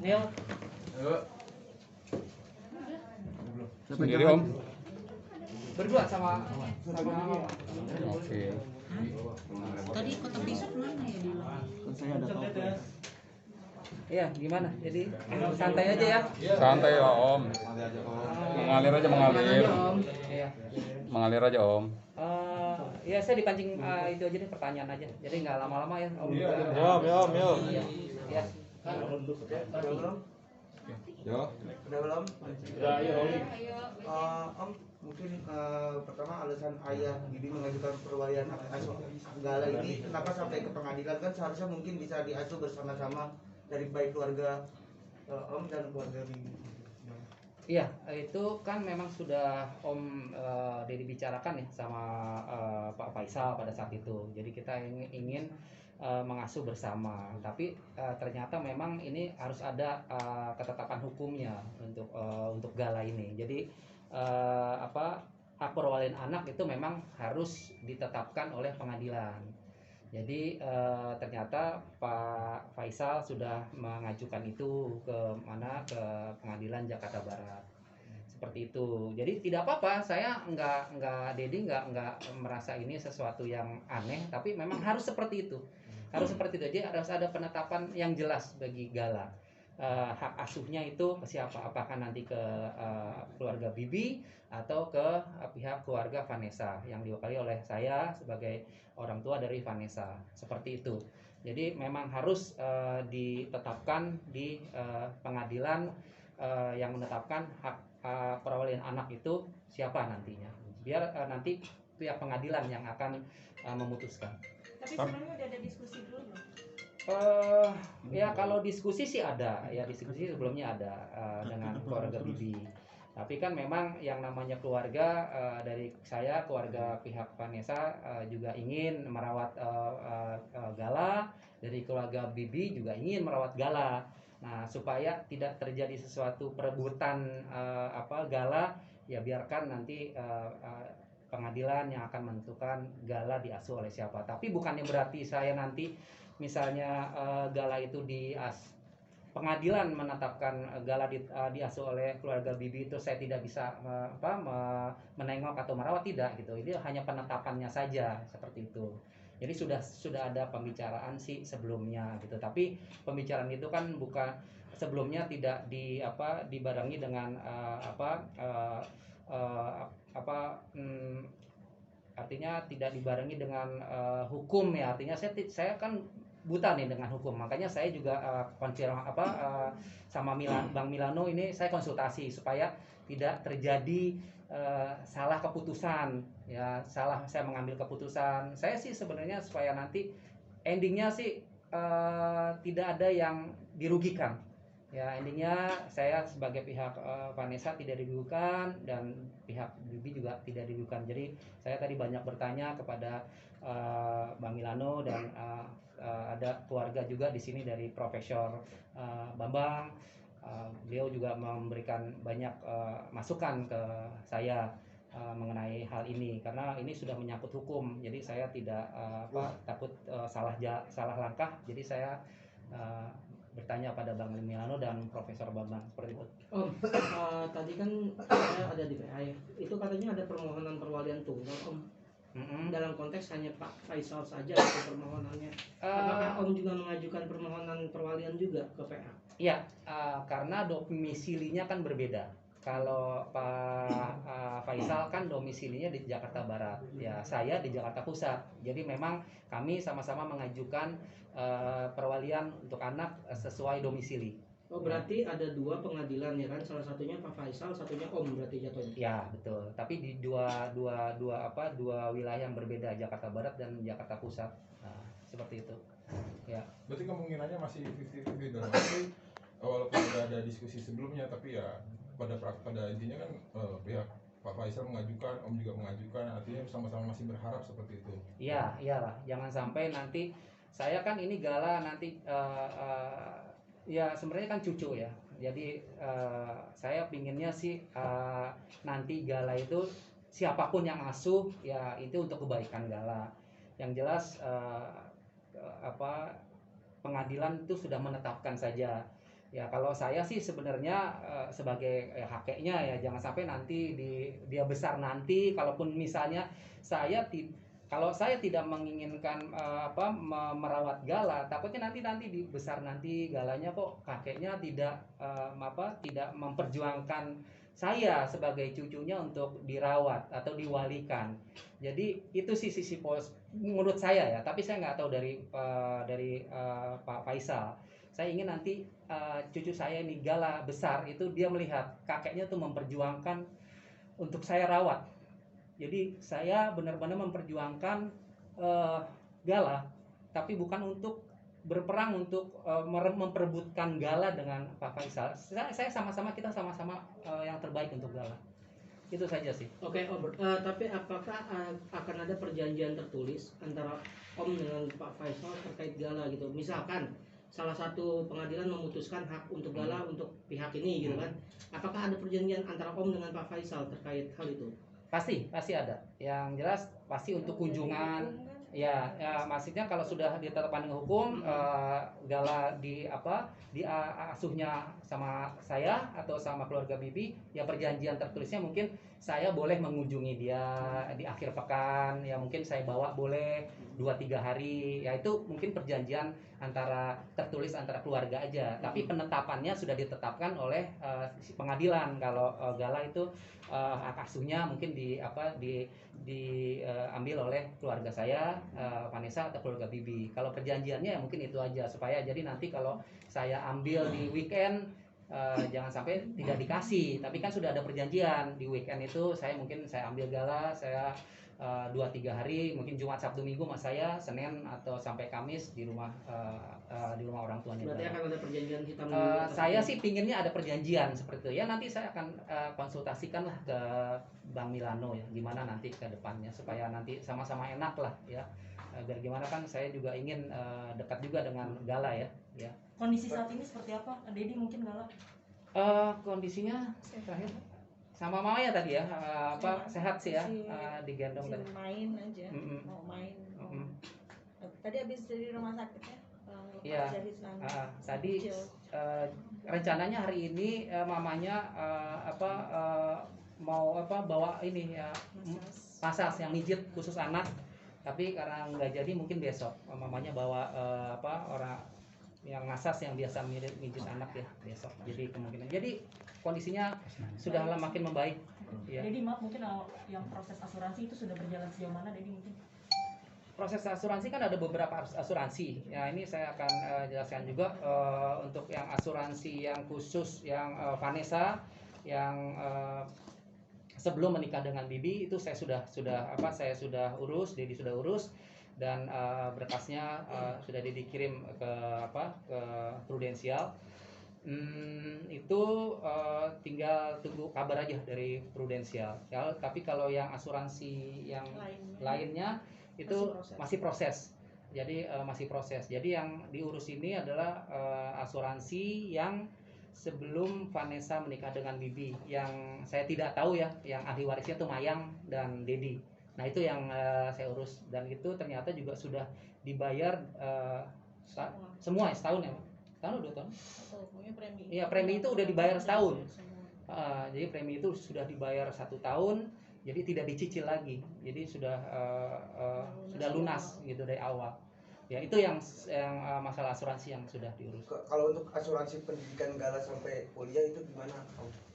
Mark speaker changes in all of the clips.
Speaker 1: Nil.
Speaker 2: Sendiri Om?
Speaker 1: Berdua sama
Speaker 2: Oke.
Speaker 3: Tadi kotak tisu mana ya di luar?
Speaker 4: Saya ada topeng.
Speaker 1: Iya, gimana? Jadi santai aja ya.
Speaker 2: Santai ya Om. Mengalir aja mengalir.
Speaker 1: Iya.
Speaker 2: Mengalir aja Om.
Speaker 1: Ya saya dipancing itu aja deh, pertanyaan aja. Jadi nggak lama-lama ya Om.
Speaker 4: Yo.
Speaker 1: Iya. Iya.
Speaker 2: Yo.
Speaker 5: Udah belum? Om, mungkin pertama alasan ayah Bibi mengajukan perwalian asuh Gala ini kenapa sampai ke pengadilan, kan seharusnya mungkin bisa diasuh bersama-sama dari baik keluarga Om dan keluarga Bibi.
Speaker 1: Iya, itu kan memang sudah Om Deddy bicarakan ya sama Pak Faisal pada saat itu. Jadi kita ingin mengasuh bersama, tapi ternyata memang ini harus ada ketetapan hukumnya untuk Gala ini. Jadi hak perwalian anak itu memang harus ditetapkan oleh pengadilan. Jadi ternyata Pak Faisal sudah mengajukan itu ke pengadilan Jakarta Barat. Seperti itu. Jadi tidak apa-apa, saya Dedi nggak merasa ini sesuatu yang aneh, tapi memang harus seperti itu. Harus seperti itu. Jadi harus ada penetapan yang jelas bagi Gala. Hak asuhnya itu ke siapa? Apakah nanti ke keluarga Bibi atau ke pihak keluarga Vanessa yang diwakili oleh saya sebagai orang tua dari Vanessa. Seperti itu. Jadi memang harus ditetapkan di pengadilan yang menetapkan hak perwalian anak itu siapa nantinya. Biar nanti pihak pengadilan yang akan memutuskan.
Speaker 3: Tapi sebelumnya udah ada diskusi dulu belum?
Speaker 1: Ya kalau diskusi sih ada, ya diskusi sebelumnya ada dengan keluarga Bibi. Tapi kan memang yang namanya keluarga dari saya, keluarga pihak Vanessa juga ingin merawat Gala, dari keluarga Bibi juga ingin merawat Gala. Nah supaya tidak terjadi sesuatu perebutan Gala, ya biarkan nanti pengadilan yang akan menentukan Gala diasuh oleh siapa. Tapi bukannya berarti saya nanti misalnya Gala itu pengadilan menetapkan Gala diasuh oleh keluarga Bibi itu saya tidak bisa menengok atau merawat, tidak gitu. Ini hanya penetapannya saja seperti itu. Jadi sudah ada pembicaraan sih sebelumnya gitu. Tapi pembicaraan itu kan bukan sebelumnya tidak dibarengi dengan artinya tidak dibarengi dengan hukum ya. Artinya saya kan buta nih dengan hukum, makanya saya juga sama Bang Milano ini saya konsultasi supaya tidak terjadi salah keputusan ya, saya mengambil keputusan. Saya sih sebenarnya supaya nanti endingnya sih tidak ada yang dirugikan ya. Endingnya saya sebagai pihak Vanessa tidak dirugikan dan pihak Bibi juga tidak dirugikan. Jadi saya tadi banyak bertanya kepada Bang Milano dan ada keluarga juga di sini dari Profesor Bambang. Beliau juga memberikan banyak masukan ke saya mengenai hal ini, karena ini sudah menyangkut hukum. Jadi saya tidak takut salah langkah. Jadi saya bertanya pada Bang Milano dan Profesor Bambang seperti itu.
Speaker 6: Tadi kan saya ada di PA ya. Itu katanya ada permohonan perwalian tunggal Om. Dalam konteks hanya Pak Faisal saja itu permohonannya. Apakah Om juga mengajukan permohonan perwalian juga ke PA?
Speaker 1: Iya, karena domisilinya kan berbeda. Kalau Pak Faisal kan domisilinya di Jakarta Barat, ya saya di Jakarta Pusat. Jadi memang kami sama-sama mengajukan perwalian untuk anak sesuai domisili.
Speaker 6: Oh berarti ada dua pengadilan ya kan? Salah satunya Pak Faisal, satunya Om berarti jatuhnya.
Speaker 1: Ya betul. Tapi di dua wilayah yang berbeda, Jakarta Barat dan Jakarta Pusat. Nah, seperti itu. Ya.
Speaker 7: Berarti kemungkinannya masih 50-50 dalam arti walaupun sudah ada diskusi sebelumnya, tapi ya pada intinya kan pihak Pak Faisal mengajukan, Om juga mengajukan, artinya sama-sama masih berharap seperti itu.
Speaker 1: Iya, iyalah. Jangan sampai nanti saya kan ini Gala nanti ya sebenarnya kan cucu ya. Jadi saya pinginnya sih nanti Gala itu siapapun yang asuh ya itu untuk kebaikan Gala. Yang jelas pengadilan itu sudah menetapkan saja. Ya kalau saya sih sebenarnya sebagai hakeknya ya jangan sampai nanti dia besar nanti, kalaupun misalnya kalau saya tidak menginginkan merawat gala, takutnya nanti di besar nanti galanya kok kakeknya tidak memperjuangkan saya sebagai cucunya untuk dirawat atau diwalikan. Jadi itu sih sisi menurut saya ya, tapi saya nggak tahu dari Pak Faisal. Saya ingin nanti cucu saya ini gala besar itu dia melihat kakeknya tuh memperjuangkan untuk saya rawat. Jadi saya benar-benar memperjuangkan gala, tapi bukan untuk berperang untuk memperebutkan gala dengan Pak Faisal. Kita sama-sama yang terbaik untuk gala. Itu saja sih.
Speaker 6: Oke, Om. Tapi apakah akan ada perjanjian tertulis antara Om dengan Pak Faisal terkait gala gitu? Misalkan salah satu pengadilan memutuskan hak untuk gala untuk pihak ini gitu kan? Apakah ada perjanjian antara Om dengan Pak Faisal terkait hal itu?
Speaker 1: Pasti ada. Yang jelas pasti untuk kunjungan. Ya, maksudnya kalau sudah ditetapkan dengan hukum, gala asuhnya sama saya atau sama keluarga Bibi, ya perjanjian tertulisnya mungkin saya boleh mengunjungi dia di akhir pekan, ya mungkin saya bawa boleh 2-3 hari, ya itu mungkin perjanjian tertulis antara keluarga aja. Tapi penetapannya sudah ditetapkan oleh pengadilan kalau gala itu hak asuhnya mungkin diambil oleh keluarga saya, Vanessa atau keluarga Bibi. Kalau perjanjiannya ya mungkin itu aja supaya jadi nanti kalau saya ambil di weekend jangan sampai tidak dikasih. Tapi kan sudah ada perjanjian di weekend itu saya ambil gala, saya 2-3 hari, mungkin Jumat, Sabtu, Minggu mas saya, Senin atau sampai Kamis di rumah orang tuanya.
Speaker 6: Berarti akan ada perjanjian hitam.
Speaker 1: Saya sih pinginnya ada perjanjian seperti itu ya. Nanti saya akan konsultasikan lah ke Bang Milano ya, gimana nanti ke depannya supaya nanti sama-sama enak lah ya. Biar gimana kan saya juga ingin dekat juga dengan gala ya.
Speaker 3: Kondisi saat ini seperti apa? Dedi mungkin gala?
Speaker 1: Kondisinya terakhir sama Maya tadi ya, sehat sih ya, digendong tadi.
Speaker 4: Main aja, mau main. Tadi habis dari rumah sakit ya?
Speaker 1: Iya. Tadi rencananya hari ini mamanya mau bawa ini ya masas yang mijit khusus anak, tapi karena nggak jadi mungkin besok mamanya bawa orang yang ngasas yang biasa mijit anak ya besok. Jadi kemungkinan kondisinya sudah makin membaik. Ya.
Speaker 3: Dedi maaf mungkin yang proses asuransi itu sudah berjalan sejauh mana Dedi mungkin?
Speaker 1: Proses asuransi kan ada beberapa asuransi. Ya ini saya akan jelaskan juga untuk yang asuransi yang khusus yang Vanessa yang sebelum menikah dengan Bibi itu saya sudah urus, Dedi sudah urus dan berkasnya sudah dikirim ke Prudensial. Itu tinggal tunggu kabar aja dari Prudensial. Ya, tapi kalau yang asuransi yang lainnya itu masih proses. Jadi masih proses. Jadi yang diurus ini adalah asuransi yang sebelum Vanessa menikah dengan Bibi. Yang saya tidak tahu ya, yang ahli warisnya itu Mayang dan Dedi. Nah itu yang saya urus dan itu ternyata juga sudah dibayar semua setahun ya. Tahun 2 tahun? Iya premi itu udah dibayar setahun. Jadi premi itu sudah dibayar 1 tahun, jadi tidak dicicil lagi. Jadi sudah lunas gitu dari awal. Ya itu yang masalah asuransi yang sudah diurus.
Speaker 5: Kalau untuk asuransi pendidikan gala sampai kuliah itu gimana?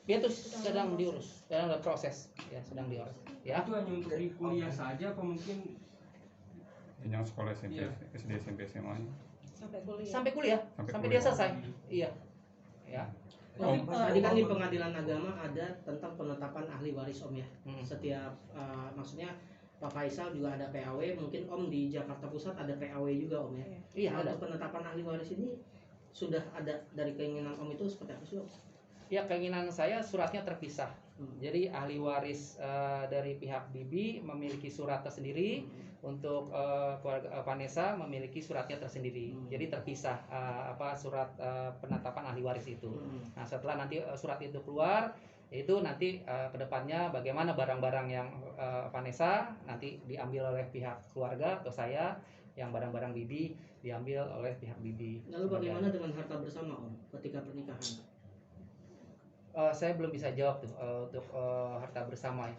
Speaker 1: Ya itu sedang diurus, sedang proses, ya sedang diurus. Ya.
Speaker 8: Itu hanya untuk di kuliah saja apa mungkin
Speaker 2: yang sekolah SMP, SD, SMP, SMA
Speaker 4: sampai kuliah.
Speaker 1: Sampai dia selesai. Iya. Ya.
Speaker 6: Tadi kan di pengadilan agama ada tentang penetapan ahli waris Om ya. Setiap maksudnya Pak Faisal juga ada PAW, mungkin Om di Jakarta Pusat ada PAW juga Om ya.
Speaker 1: Iya, ada.
Speaker 6: Untuk penetapan ahli waris ini sudah ada dari keinginan Om itu seperti apa sih Om?
Speaker 1: Ya keinginan saya suratnya terpisah. Jadi ahli waris dari pihak Bibi memiliki surat tersendiri, untuk keluarga Vanessa memiliki suratnya tersendiri. Jadi terpisah surat penetapan ahli waris itu. Nah setelah nanti surat itu keluar, itu nanti kedepannya bagaimana barang-barang yang Vanessa nanti diambil oleh pihak keluarga atau saya yang barang-barang Bibi diambil oleh pihak Bibi.
Speaker 6: Lalu bagaimana dengan harta bersama Om ketika pernikahan?
Speaker 1: Saya belum bisa jawab tuh untuk harta bersama ya.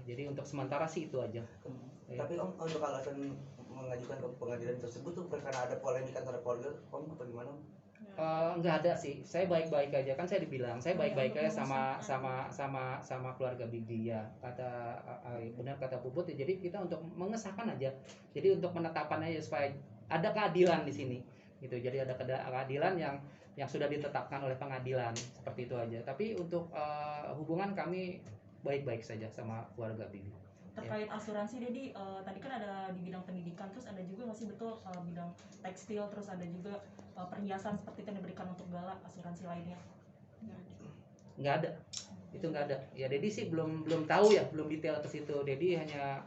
Speaker 1: Jadi untuk sementara sih itu aja.
Speaker 5: Tapi Om, untuk alasan mengajukan ke pengadilan tersebut tuh karena ada polemik antara keluarga, Om atau gimana?
Speaker 1: Nggak ada sih, saya baik-baik aja, kan saya dibilang saya baik-baik aja sama keluarga Bibi ya, kata benar kata Puput ya. Jadi kita untuk mengesahkan aja, jadi untuk menetapkan aja supaya ada keadilan di sini gitu. Jadi ada keadilan yang sudah ditetapkan oleh pengadilan, seperti itu aja. Tapi untuk hubungan kami baik-baik saja sama keluarga Bibi.
Speaker 4: Terkait asuransi, Dedi, tadi kan ada di bidang pendidikan, terus ada juga masih betul bidang tekstil, terus ada juga perhiasan seperti itu yang diberikan untuk Gala, asuransi lainnya?
Speaker 1: Nggak ada, itu nggak ada. Ya Dedi sih belum tahu ya, belum detail ke situ. Dedi hanya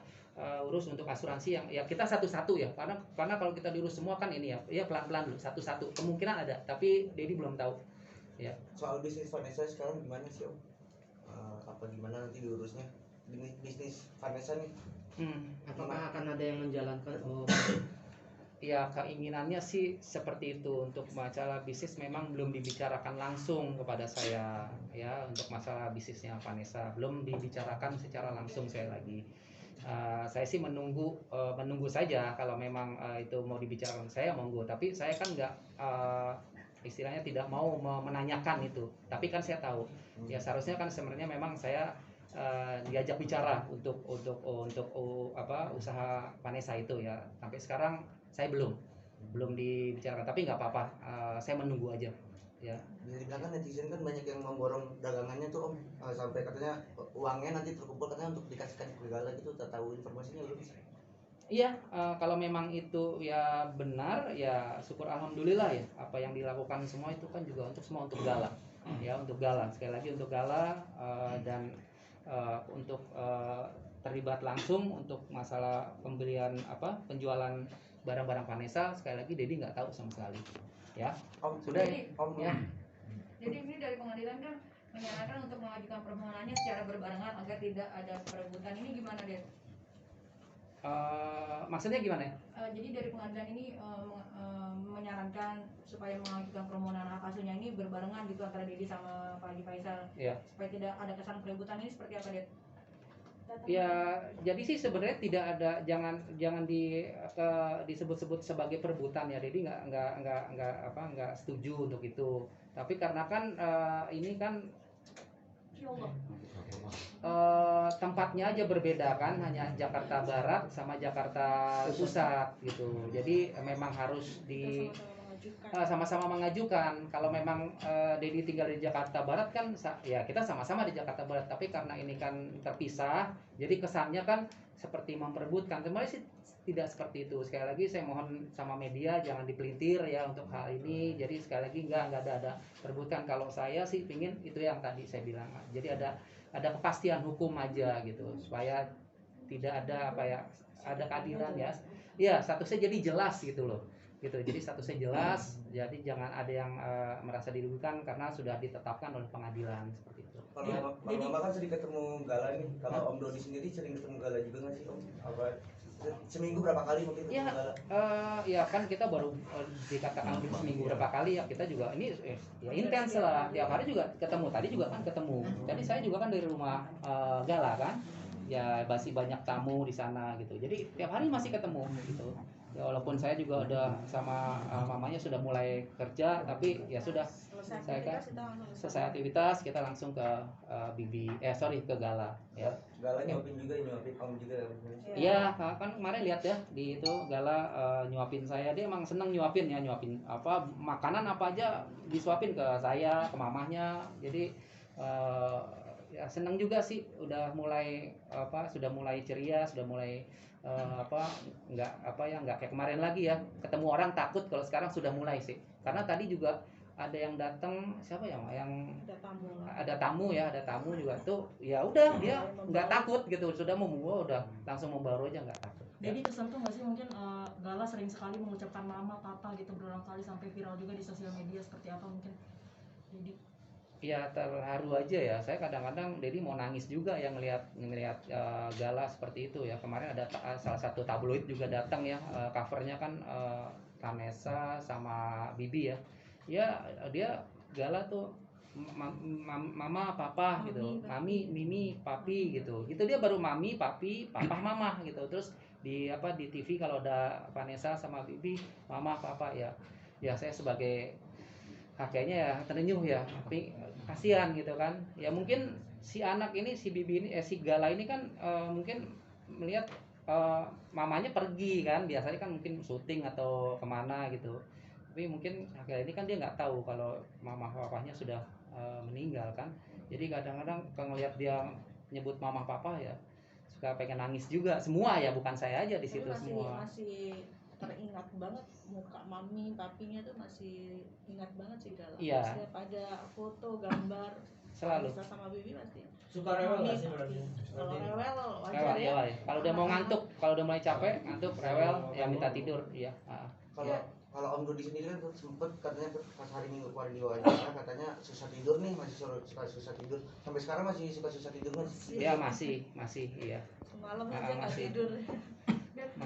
Speaker 1: urus untuk asuransi yang ya kita satu-satu ya, karena kalau kita diurus semua kan ini ya pelan-pelan dulu satu-satu. Kemungkinan ada, tapi Dedi belum tahu. Ya.
Speaker 5: Soal bisnis Vanessa sekarang gimana sih Om? Apa gimana nanti diurusnya? Bisnis Vanessa nih?
Speaker 6: Apakah akan ada yang menjalankan Om?
Speaker 1: Ya keinginannya sih seperti itu. Untuk masalah bisnis memang belum dibicarakan langsung kepada saya ya, untuk masalah bisnisnya Vanessa belum dibicarakan secara langsung saya lagi. Saya sih menunggu saja kalau memang itu mau dibicarakan saya monggo, tapi saya kan nggak istilahnya tidak mau menanyakan itu, tapi kan saya tahu ya seharusnya kan sebenarnya memang saya diajak bicara untuk apa usaha Vanessa itu ya. Sampai sekarang saya belum dibicarakan, tapi nggak apa-apa, saya menunggu aja ya.
Speaker 5: Bisa dibilang kan netizen kan banyak yang memborong dagangannya tuh Om, sampai katanya uangnya nanti terkumpul katanya untuk dikasihkan ke Gala gitu. Tahu informasinya belum?
Speaker 1: Iya, kalau memang itu ya benar ya syukur alhamdulillah ya. Apa yang dilakukan semua itu kan juga untuk Gala ya, untuk Gala, sekali lagi untuk Gala, dan untuk terlibat langsung untuk masalah pembelian penjualan barang-barang Vanessa, sekali lagi Dedi nggak tahu sama sekali ya. Sudah ya.
Speaker 9: Jadi ini dari pengadilan kan menyarankan untuk mengajukan permohonannya secara berbarengan agar tidak ada perebutan. Ini gimana, Ded?
Speaker 1: Maksudnya gimana ya?
Speaker 9: Jadi dari pengadilan ini menyarankan supaya mengajukan permohonan hak asuhnya ini berbarengan gitu antara Dedi sama Pak Haji Faisal, supaya tidak ada kesan perebutan. Ini seperti apa, Ded?
Speaker 1: Ya, jadi sih sebenarnya tidak ada, jangan disebut-sebut sebagai perebutan ya. Jadi nggak setuju untuk itu. Tapi karena kan ini kan tempatnya aja berbeda kan, hanya Jakarta Barat sama Jakarta Pusat gitu. Jadi memang harus sama-sama mengajukan. Kalau memang Dedi tinggal di Jakarta Barat kan ya kita sama-sama di Jakarta Barat, tapi karena ini kan terpisah, jadi kesannya kan seperti memperebutkan. Sebenarnya sih tidak seperti itu. Sekali lagi saya mohon sama media jangan dipelintir ya untuk hal ini. Jadi sekali lagi nggak ada perebutan. Kalau saya sih pingin itu yang tadi saya bilang. Jadi ada kepastian hukum aja gitu, supaya tidak ada ada keadilan ya. Ya, statusnya jadi jelas gitu loh. Gitu. Jadi statusnya jelas, jadi jangan ada yang merasa dirugikan karena sudah ditetapkan oleh pengadilan, seperti itu.
Speaker 5: Kalau Mama kan sering ketemu Gala nih, kalau Om Dodi sendiri sering ketemu Gala juga nggak sih Om? Apa seminggu berapa kali mungkin ketemu Gala?
Speaker 1: Ya kan kita baru dikatakan seminggu berapa kali ya, kita juga ini ya intens lah, tiap hari juga ketemu. Tadi juga kan ketemu. Jadi saya juga kan dari rumah Gala kan, ya masih banyak tamu di sana gitu. Jadi tiap hari masih ketemu gitu. Ya, walaupun saya juga udah sama mamanya sudah mulai kerja, tapi ya sudah selesai aktivitas kita langsung ke ke Gala ya.
Speaker 5: Gala nyuapin Om juga.
Speaker 1: Iya, kan kemarin lihat ya di itu Gala nyuapin saya. Dia emang seneng nyuapin apa makanan apa aja disuapin ke saya, ke mamahnya. Jadi ya seneng juga sih, sudah mulai ceria, sudah mulai nggak kayak kemarin lagi ya, ketemu orang takut. Kalau sekarang sudah mulai sih, karena tadi juga ada yang datang, siapa ya, yang ada tamu juga tuh, ya udah dia nggak takut gitu, sudah mau udah langsung mau baru aja, nggak takut.
Speaker 4: Jadi tersentuh nggak sih mungkin Gala sering sekali mengucapkan mama papa gitu berulang kali sampai viral juga di sosial media, seperti apa mungkin? Jadi
Speaker 1: Ya terharu aja ya. Saya kadang-kadang Dedi mau nangis juga ya ngelihat gala seperti itu ya. Kemarin ada salah satu tabloid juga datang ya, covernya kan Vanessa sama Bibi ya. Ya dia gala tuh mama papa gitu, mami mimi papi gitu. Itu dia baru mami papi papa mama gitu. Terus di TV kalau ada Vanessa sama Bibi mama papa ya. Ya saya sebagai kakeknya ya terenyuh ya, tapi kasihan gitu kan ya. Mungkin si anak ini, si Bibi ini, si Gala ini kan mungkin melihat mamanya pergi kan, biasanya kan mungkin syuting atau kemana gitu, tapi mungkin akhirnya ini kan dia nggak tahu kalau mama papanya sudah meninggal kan. Jadi kadang-kadang kalau ngelihat dia nyebut mama papa ya suka pengen nangis juga semua ya, bukan saya aja di situ semua.
Speaker 3: Masih teringat banget muka mami papinya tuh, masih ingat banget sih Gala.
Speaker 1: Iya.
Speaker 3: Setiap ada foto gambar
Speaker 1: Selalu
Speaker 3: Vanessa sama Bibi pasti
Speaker 6: Suka rewel nggak sih berarti?
Speaker 3: kalau rewel wajar
Speaker 1: rewel
Speaker 3: ya.
Speaker 1: ya. Kalau udah mau ngantuk, kalau udah mulai capek ngantuk rewel ya minta tidur iya.
Speaker 5: Kalau Om Dodi sendiri kan sempet katanya pas hari Minggu kemarin di wawancara katanya susah tidur nih, masih suka susah tidur. Sampai sekarang masih suka susah tidur mas?
Speaker 1: Iya masih iya.
Speaker 3: Semalam aja nggak
Speaker 1: masih.
Speaker 3: tidur.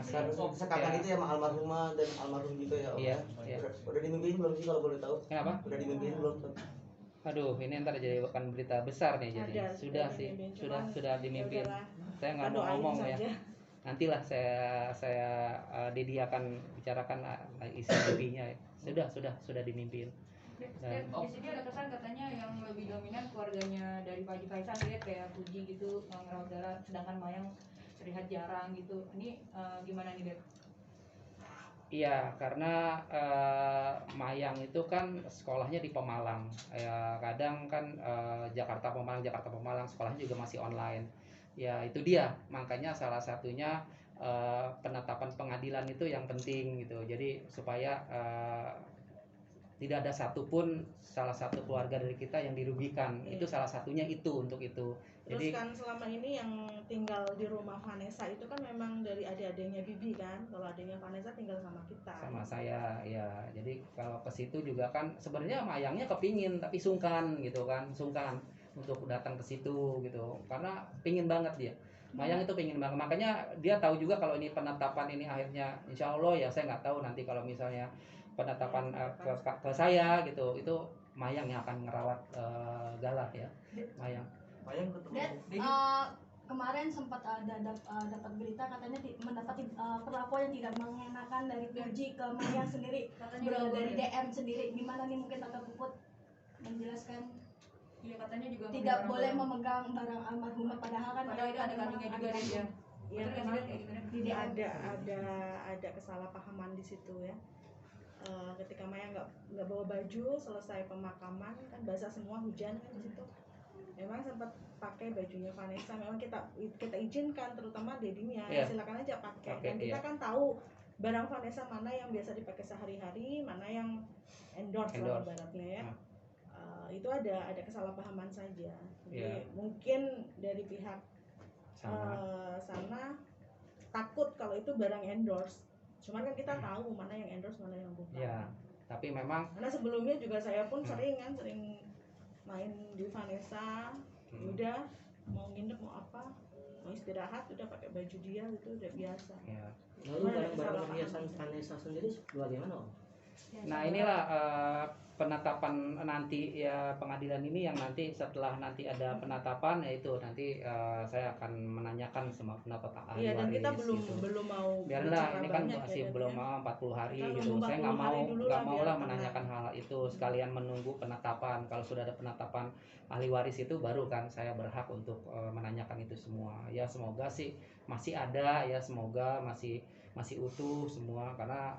Speaker 5: Sekarang itu ya sama almarhumah dan almarhum juga ya Om
Speaker 1: Iya,
Speaker 5: ya.
Speaker 1: iya.
Speaker 5: Udah dimimpiin belum sih kalau boleh tahu?
Speaker 1: Kenapa?
Speaker 5: Udah dimimpiin belum?
Speaker 1: Aduh, ini ntar jadi bukan berita besar nih jadi.
Speaker 3: Ada,
Speaker 1: Sudah sih,
Speaker 3: dimimpin,
Speaker 1: sudah
Speaker 3: cuman
Speaker 1: dimimpin.
Speaker 3: yaudahlah,
Speaker 1: Saya nggak
Speaker 3: kita
Speaker 1: mau
Speaker 3: doain
Speaker 1: ngomong ya.
Speaker 3: saja.
Speaker 1: Nantilah saya Dedi akan bicarakan isi mimpinya ya. Sudah dimimpin.
Speaker 9: Dan di sini ada kesan katanya yang lebih dominan keluarganya dari Pak Haji Faisal, lihat kayak Puji gitu ngerawat Gala, sedangkan Mayang terlihat jarang gitu. Ini gimana nih, Dep?
Speaker 1: Iya, karena Mayang itu kan sekolahnya di Pemalang. Ya, kadang kan Jakarta Pemalang sekolahnya juga masih online. Ya, itu dia. Makanya salah satunya penetapan pengadilan itu yang penting gitu. Jadi supaya tidak ada satupun salah satu keluarga dari kita yang dirugikan. Itu salah satunya itu untuk itu.
Speaker 3: Terus
Speaker 1: Jadi
Speaker 3: kan selama ini yang tinggal di rumah Vanessa itu kan memang dari adik-adiknya Bibi kan. Kalau adiknya Vanessa tinggal sama kita.
Speaker 1: sama saya ya. Jadi kalau ke situ juga kan sebenarnya Mayangnya kepingin tapi sungkan gitu kan, sungkan untuk datang ke situ gitu. Karena pingin banget dia. Mayang itu pingin banget. Makanya dia tahu juga kalau ini penetapan ini akhirnya insya Allah ya, saya nggak tahu nanti kalau misalnya penetapan ke saya gitu, itu Mayang yang akan ngerawat Gala ya. Mayang
Speaker 5: ketemu.
Speaker 10: Kemarin sempat dapat berita katanya mendapati perlakuan yang tidak mengenakan dari Puji ke Mayang sendiri, dari DM sendiri. Gimana nih, mungkin Tante Puput menjelaskan?
Speaker 9: Iya, katanya juga
Speaker 10: tidak boleh memegang barang almarhumah, padahal kan
Speaker 9: itu ada kandungnya juga dia.
Speaker 3: Ya, memang ada kesalahpahaman di situ ya. Ketika Maya nggak bawa baju selesai pemakaman kan basah semua, hujan kan di situ. Memang sempat pakai bajunya Vanessa, memang kita izinkan, terutama Dedinya silakan aja pakai. Dan kita kan tahu barang Vanessa mana yang biasa dipakai sehari-hari, mana yang endorse. Lah ibaratnya ya. Itu ada kesalahpahaman saja. Jadi mungkin dari pihak sana takut kalau itu barang endorse. Cuman kan kita tahu mana yang endorse, mana yang bukan.
Speaker 1: Ya, tapi memang
Speaker 3: karena sebelumnya juga saya pun sering main di Vanessa, udah mau nginep mau apa, mau istirahat udah pakai baju dia, itu udah biasa.
Speaker 1: Ya.
Speaker 6: Lalu barang-barang perhiasan Vanessa sendiri bagaimana Om?
Speaker 1: Nah inilah penetapan nanti ya, pengadilan ini yang nanti setelah nanti ada penetapan, yaitu nanti saya akan menanyakan semua pendapat ahli waris.
Speaker 3: Iya, dan kita
Speaker 1: gitu.
Speaker 3: belum mau.
Speaker 1: Biarlah ini kan masih belum mau 40 hari kita gitu. Saya nggak mau lah menanyakan hal itu, sekalian menunggu penetapan. Kalau sudah ada penetapan ahli waris itu baru kan saya berhak untuk menanyakan itu semua. Ya semoga sih masih ada ya, semoga masih utuh semua, karena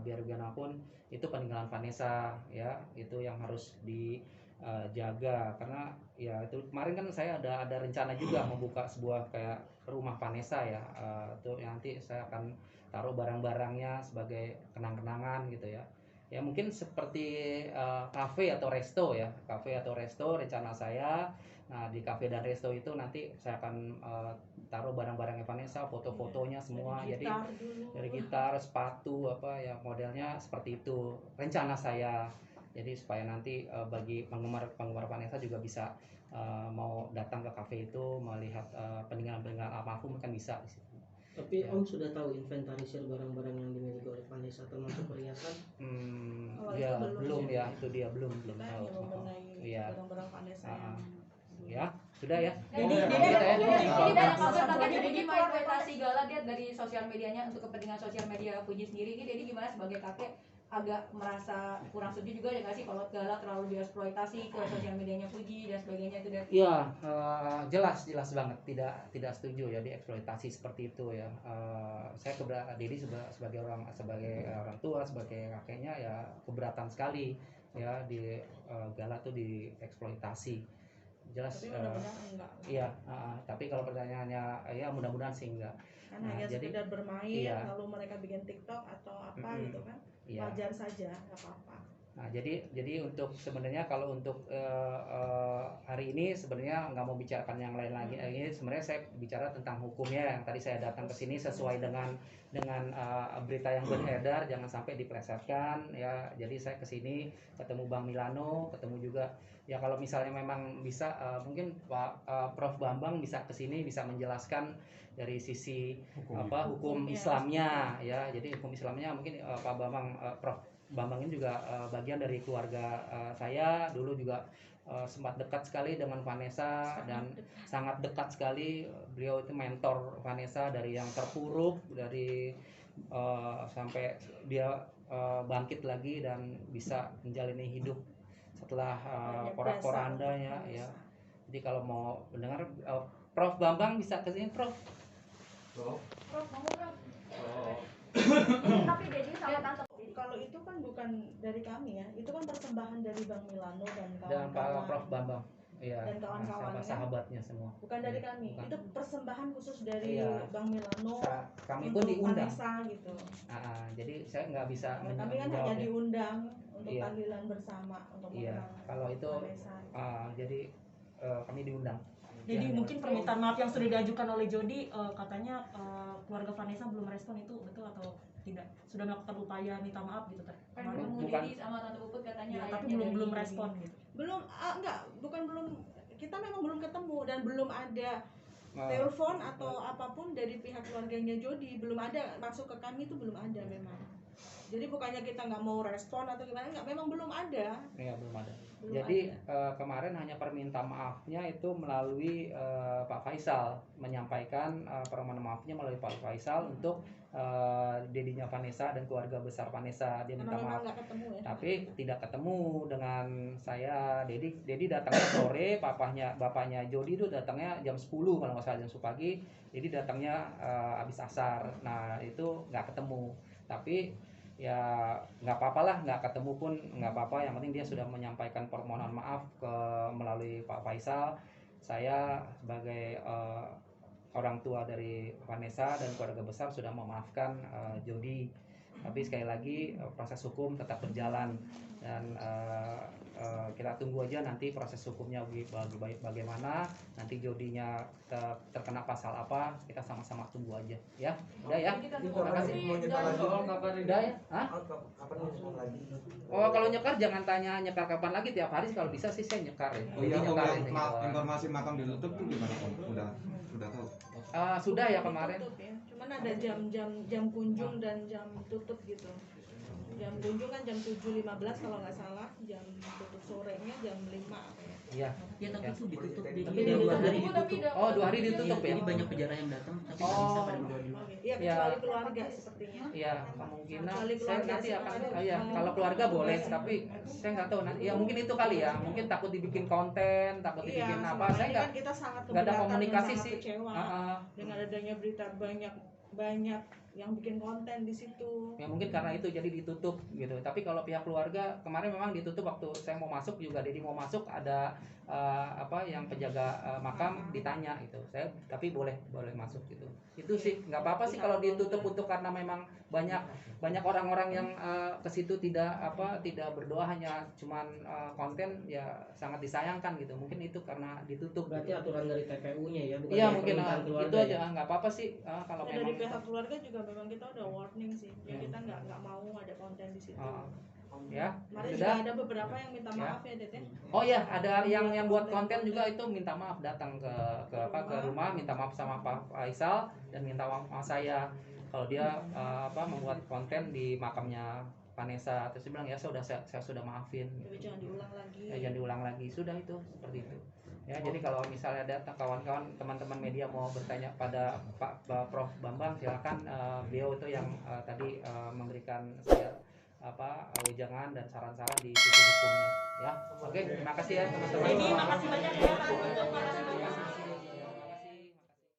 Speaker 1: biar bagaimanapun itu peninggalan Vanessa ya, itu yang harus dijaga. Karena ya itu kemarin kan saya ada rencana juga membuka sebuah kayak rumah Vanessa ya, itu nanti saya akan taruh barang-barangnya sebagai kenang-kenangan gitu ya. Ya mungkin seperti kafe atau resto ya, kafe atau resto rencana saya. Nah di kafe dan resto itu nanti saya akan taruh barang-barangnya Vanessa, foto-fotonya semua. Jadi dari gitar, sepatu apa ya, modelnya seperti itu rencana saya. Jadi supaya nanti bagi penggemar Vanessa juga bisa mau datang ke kafe itu melihat peninggalan almarhum kan bisa di situ.
Speaker 6: Tapi
Speaker 1: Ya.
Speaker 6: Om sudah tahu inventarisir barang-barang yang dimiliki oleh Vanessa termasuk perhiasan?
Speaker 1: Ya
Speaker 3: itu
Speaker 1: belum ya, itu dia belum
Speaker 3: kita
Speaker 1: tahu.
Speaker 3: hanya membenahi
Speaker 1: Iya.
Speaker 3: barang-barang Vanessa yang
Speaker 1: Ya, sudah ya.
Speaker 9: Jadi dari kabar kaget jadi mengeksploitasi Gala dia dari sosial medianya untuk kepentingan sosial media Fuji sendiri. Ini jadi gimana sebagai kakek agak merasa kurang setuju juga ya nggak sih kalau Gala terlalu dieksploitasi ke sosial medianya Fuji dan sebagainya itu dari
Speaker 1: Ya, jelas banget tidak setuju ya dieksploitasi seperti itu ya. Saya Dedi sebagai orang tua, sebagai kakeknya ya keberatan sekali ya di Gala tuh dieksploitasi. Jelas.
Speaker 3: tapi mudah-mudahan enggak.
Speaker 1: Iya, tapi kalau pertanyaannya ya mudah-mudahan sih enggak.
Speaker 3: Kan hanya
Speaker 1: jadi
Speaker 3: sekedar bermain
Speaker 1: iya.
Speaker 3: lalu mereka bikin TikTok atau apa gitu kan.
Speaker 1: Iya.
Speaker 3: Wajar saja, nggak apa-apa.
Speaker 1: Nah, jadi untuk sebenarnya kalau untuk hari ini sebenarnya nggak mau bicarakan yang lain lagi. Ini sebenarnya saya bicara tentang hukumnya yang tadi saya datang ke sini sesuai dengan berita yang beredar, jangan sampai diplesetkan ya. Jadi saya ke sini ketemu Bang Milano, ketemu juga ya kalau misalnya memang bisa mungkin Pak Prof Bambang bisa ke sini bisa menjelaskan dari sisi hukum Islamnya ya. Jadi hukum Islamnya mungkin Pak Bambang Prof Bambang ini juga bagian dari keluarga saya, dulu juga sempat dekat sekali dengan Vanessa dan sangat dekat sekali. Beliau itu mentor Vanessa dari yang terpuruk, dari sampai dia bangkit lagi dan bisa menjalani hidup setelah porak-porandanya ya. Jadi kalau mau mendengar Prof Bambang bisa ke sini, Prof.
Speaker 9: Prof ngomong Prof. Tapi Dedi sama tante
Speaker 3: kalau itu kan bukan dari kami ya, itu kan persembahan dari Bang Milano dan
Speaker 1: Dan
Speaker 3: kawan-kawan.
Speaker 1: Pak Prof Bambang. Iya.
Speaker 3: Dan kawan-kawan kan?
Speaker 1: Sahabatnya semua.
Speaker 3: Bukan dari kami.
Speaker 1: Bukan.
Speaker 3: Itu persembahan khusus dari
Speaker 1: Iya.
Speaker 3: Bang Milano.
Speaker 1: Kami
Speaker 3: untuk
Speaker 1: pun diundang.
Speaker 3: Vanessa gitu.
Speaker 1: Jadi saya nggak bisa
Speaker 3: Kami kan
Speaker 1: menjawab
Speaker 3: hanya
Speaker 1: ya.
Speaker 3: diundang untuk
Speaker 1: Iya.
Speaker 3: tahlilan bersama untuk
Speaker 1: Iya.
Speaker 3: mengenang
Speaker 1: Kalau itu
Speaker 3: Vanessa.
Speaker 1: jadi kami diundang.
Speaker 4: Jadi mungkin permintaan maaf yang sudah diajukan oleh Jody katanya keluarga Vanessa belum respon, itu betul atau tidak? Sudah melakukan upaya minta maaf gitu Teh?
Speaker 9: kan ketemu Dedi sama tante Puput katanya
Speaker 4: Ya, tapi
Speaker 9: ayahnya
Speaker 4: belum
Speaker 9: dari
Speaker 4: respon gitu.
Speaker 3: Belum bukan kita memang belum ketemu dan belum ada telepon atau apapun dari pihak keluarganya Jody, belum ada masuk ke kami, itu belum ada memang. Jadi bukannya kita nggak mau respon atau gimana, nggak, memang belum ada.
Speaker 1: Iya, belum ada.
Speaker 3: Belum
Speaker 1: Jadi kemarin hanya permintaan maafnya itu melalui Pak Faisal, menyampaikan permohonan maafnya melalui Pak Faisal untuk dedinya Vanessa dan keluarga besar Vanessa. Dia minta
Speaker 3: Karena memang
Speaker 1: maaf.
Speaker 3: nggak ketemu ya.
Speaker 1: Tapi tidak ketemu dengan saya. Dedi datangnya sore, bapaknya Jody itu datangnya jam 10 kalau nggak salah, jam 10 pagi. Jadi datangnya habis asar. Nah itu nggak ketemu. Tapi ya nggak apa-apa lah, nggak ketemu pun nggak apa-apa. Yang penting dia sudah menyampaikan permohonan maaf melalui Pak Faisal. Saya sebagai orang tua dari Vanessa dan keluarga besar sudah memaafkan Jody. Tapi sekali lagi proses hukum tetap berjalan dan kita tunggu aja nanti proses hukumnya bagaimana, nanti Jodinya terkena pasal apa, kita sama-sama tunggu aja ya. Udah ya. Terima kasih. Udah ya. Hah?
Speaker 5: Kapan nyekar lagi?
Speaker 1: Oh, kalau nyekar jangan tanya nyekar kapan lagi, tiap hari kalau bisa sih saya nyekar ya.
Speaker 2: Oh iya, Om,
Speaker 1: Nyekar
Speaker 2: yang
Speaker 1: ini,
Speaker 2: informasi makam ditutup tuh gimana Om? Sudah tahu?
Speaker 1: sudah ya kemarin.
Speaker 3: Tutup ya. Cuman ada jam kunjung dan jam tutup gitu. Jam kunjung kan jam 7.15 kalau nggak salah, jam tutup sorenya jam 5 apa ya.
Speaker 1: Iya.
Speaker 11: Ya tapi itu ditutup di
Speaker 6: Tapi
Speaker 11: dia 2 hari
Speaker 9: ditutup.
Speaker 11: ditutup.
Speaker 1: Oh, 2 hari ditutup ya.
Speaker 11: Jadi banyak pejalan yang datang tapi nggak bisa pada berdua dulu.
Speaker 3: Iya, kecuali keluarga sepertinya.
Speaker 1: Iya, kemungkinan
Speaker 3: Kecuali
Speaker 1: saya
Speaker 3: keluarga
Speaker 1: nanti
Speaker 3: sih,
Speaker 1: akan
Speaker 3: kalau-
Speaker 1: ya kalau keluarga boleh, tapi saya nggak tahu nanti. Ya mungkin itu kali ya, mungkin takut dibikin konten, takut dibikin apa.
Speaker 3: selama
Speaker 1: Saya
Speaker 3: ini
Speaker 1: nggak
Speaker 3: kan kita sangat
Speaker 1: nggak ada
Speaker 3: keberatan dan
Speaker 1: komunikasi
Speaker 3: sangat
Speaker 1: sih.
Speaker 3: kecewa dengan adanya berita banyak yang bikin konten di situ.
Speaker 1: Ya mungkin karena itu jadi ditutup gitu. Tapi kalau pihak keluarga kemarin memang ditutup waktu saya mau masuk juga. Dedi mau masuk ada yang penjaga makam ditanya gitu. Saya tapi boleh masuk gitu. Itu sih nggak apa-apa sih kalau ditutup untuk karena memang banyak orang-orang yang ke situ tidak berdoa, hanya cuman konten, ya sangat disayangkan gitu. Mungkin itu karena ditutup.
Speaker 6: Berarti aturan dari TPU-nya ya, bukan
Speaker 1: Iya
Speaker 6: dari
Speaker 1: mungkin
Speaker 6: permintaan keluarga
Speaker 1: itu aja
Speaker 6: ya?
Speaker 1: nggak apa-apa sih kalau
Speaker 3: Dari
Speaker 1: memang
Speaker 3: pihak keluarga juga memang kita udah warning sih. Ya kita nggak mau ada konten di situ.
Speaker 1: Ya,
Speaker 3: Kemarin juga
Speaker 1: sudah.
Speaker 3: ada beberapa yang minta maaf ya, Det ya.
Speaker 1: Oh ya, ada yang buat konten juga itu minta maaf, datang ke rumah minta maaf sama Pak Faisal dan minta maaf sama saya kalau dia membuat konten di makamnya Vanessa. Terus dia bilang ya saya sudah maafin.
Speaker 3: Tapi jangan diulang lagi.
Speaker 1: Ya, jangan diulang lagi. Sudah itu seperti itu. Ya, jadi kalau misalnya ada kawan-kawan teman-teman media mau bertanya pada Pak Prof Bambang, silakan. Beliau itu yang tadi memberikan saya wejangan dan saran-saran di sisi hukumnya ya. Oke, terima kasih ya teman-teman.
Speaker 4: Jadi makasih banyak ya Pak untuk para